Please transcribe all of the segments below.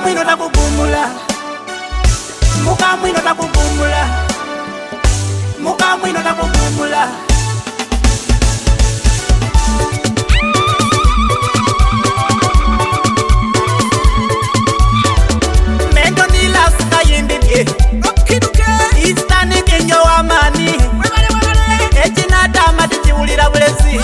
Mukamwino takupumula, mukamwino takupumula, mukamwino takupumula. Mendo ni lasta yindidye, istani kenyo wamani, echinata matichi ulira bulezi.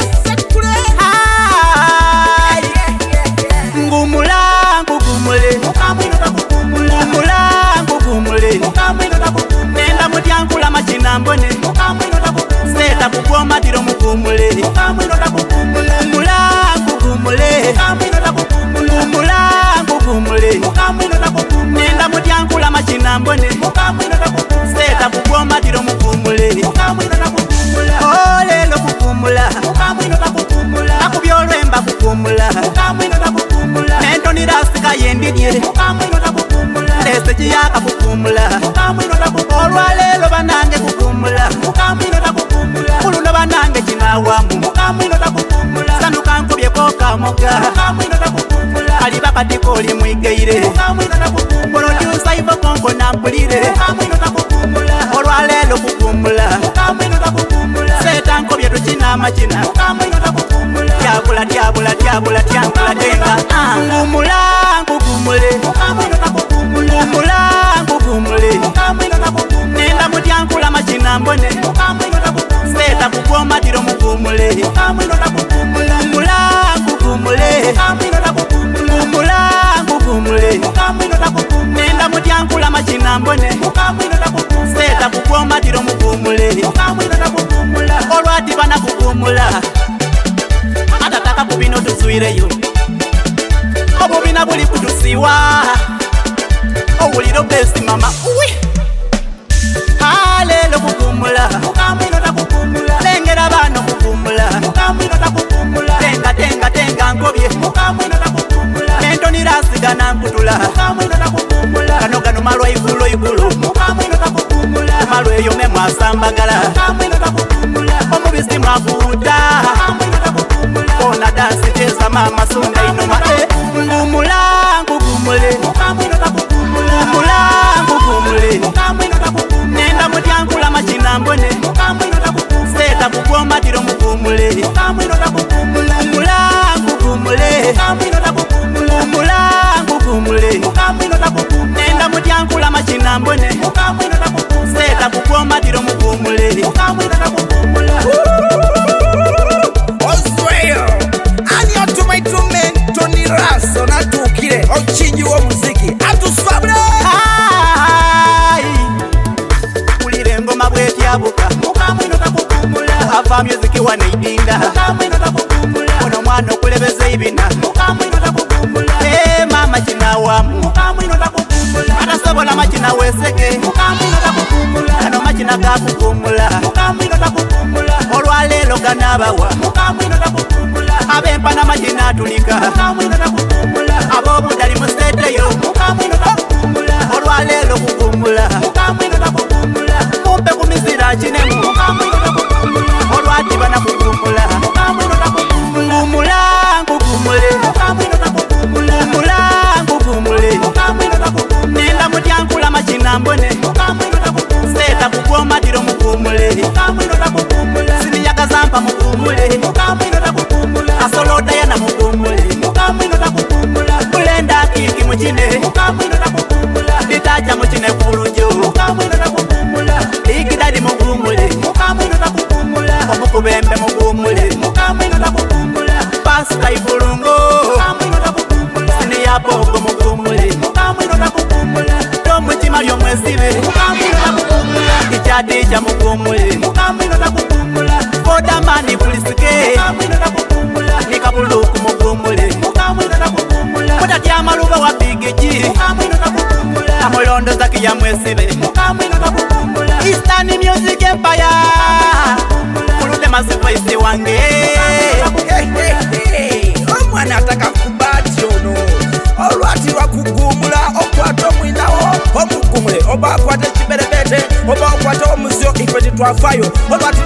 Ngumula ngugumule, mukamwino takupumula, ngumula ngugumule, mukamwino takupumula. Nenda mutyankula machina mbone, mukamwino takupumula. Seta kugoma tiro mugumule, mukamwino takupumula. Ngumula ngugumule, mukamwino takupumula. Ngumula ngugumule, mukamwino takupumula. Nenda mutyankula machina mbone, mukamwino takupumula. Seta kugoma tiro mugumule, mukamwino takupumula. Olelo kugumula, mukamwino takupumula. Akubyolwemba kugumula, mukamwino takupumula. Mendo ni rasika yendidye, mukamwino takupumula. Lese chiyaka kugumula, mukamwino takupumula. Olwalelo banange kugumula, mukamwino takupumula. Kuluno banange chinawamu, mukamwino takupumula. Sanuka nkubye koka moga, mukamwino takupumula. Ali bakatiko oli mwigeire, mukamwino takupumula. Producer ivo konko nampulire, mukamwino takupumula. Olwalelo kugumula, mukamwino takupumula. Seta nkubye tuchina machina, mukamwino takupumula. Tyabula tyabula tyabula tyabula denga. Ngumula ngugumule, mukamwino takupumula. Ngumula ngugumule, mukamwino takupumula. Nenda mutyankula machina mbone, mukamwino takupumula. Seta kugoma tiro mugumule, mukamwino takupumula. Ngumula ngugumule, mukamwino takupumula. Ngumula ngugumule, mukamwino takupumula. Nenda mutyankula machina mbone, mukamwino takupumula. Seta kugoma tiro mugumule, mukamwino takupumula. Olwati bana kugumula, atataka kubino tusuireyo, obubina buli kutusiwa, owuliro besi mama uwi. Halelo kugumula, mukamwino takupumula. Lengera bano kugumula, mukamwino takupumula. Tenga tenga tenga nkobye, mukamwino takupumula. Mendo ni rasigana nkutula, mukamwino takupumula. Kano kano malwa igulo igulo, mukamwino takupumula. Malwa eyo me mwasambagala, mukamwino takupumula. Omubisi mwakuta, mukamwino takupumula. Ona dansi teza mama sunda inuma. Ngumula ngugumule, mukamwino takupumula. Ngumula ngugumule, mukamwino takupumula. Nenda mutyankula machina mbone, mukamwino takupumula. Seta kugoma tiro mugumule, mukamwino takupumula. Ngumula ngugumule, mukamwino takupumula. Ngumula ngugumule, mukamwino takupumula. Nenda mutyankula machina mbone, mukamwino takupumula. Seta kugoma tiro mugumule, mukamwino takupumula. Oswell, ani otuma itume Tony Raso natukire ochinji wo muziki atusabra. Kulire ngoma bwetyabuka, mukamwino takupumula. Ava music wanaidinda, mukamwino takupumula. Ono mwana okulebeza ibina, mukamwino takupumula. Mama chinawamu, mukamwino takupumula. Atasobola machina weseke, mukamwino takupumula. Kano machina gakupumula, mukamwino takupumula. Olwalelo ganabawa, mukamwino takupumula. Abempana machina atulika, mukamwino takupumula. Abobudali museteyo, mukamwino takupumula. Olwalelo kugumula, mukamwino takupumula. Mumpe kumizira chinemu, mukamwino takupumula. Olwati bana kugumula, mukamwino takupumula. Ngumula ngugumule, mukamwino takupumula. Ngumula ngugumule, mukamwino takupumula. Nenda mutyankula machina mbone, mukamwino takupumula. Seta kugoma tiro mugumule, mukamwino takupumula. Siniyaga zampa mugumule, mukamwino takupumula. Asoloda yana mugumule, mukamwino takupumula. Kulenda kiki muchine, mukamwino takupumula. Ditaja muchine kulunjo, mukamwino takupumula. Ikidali mugumule, mukamwino takupumula. Omukubembe mugumule, mukamwino takupumula. Pasta ifulungo, mukamwino takupumula. Siniyabogo mugumule, mukamwino takupumula. Tomuchima lyomwesibe, mukamwino takupumula. Ichadija mugumule, mukamwino takupumula. Kodamani pulisike, mukamwino takupumula. Nikabuluku mugumule, mukamwino takupumula. Mutatya maluba wa bigeji, mukamwino takupumula. Amolondo zaki ya mwesibe, mukamwino takupumula. Eastern Music Empire, kulude mazivoisi wange. Omwana ataka kubati ono, olwati lwakugumula okwata omwinawo omugumule. Oba akwata ekiberebete, oba akwata omuzyo ife titwafayo. Olwati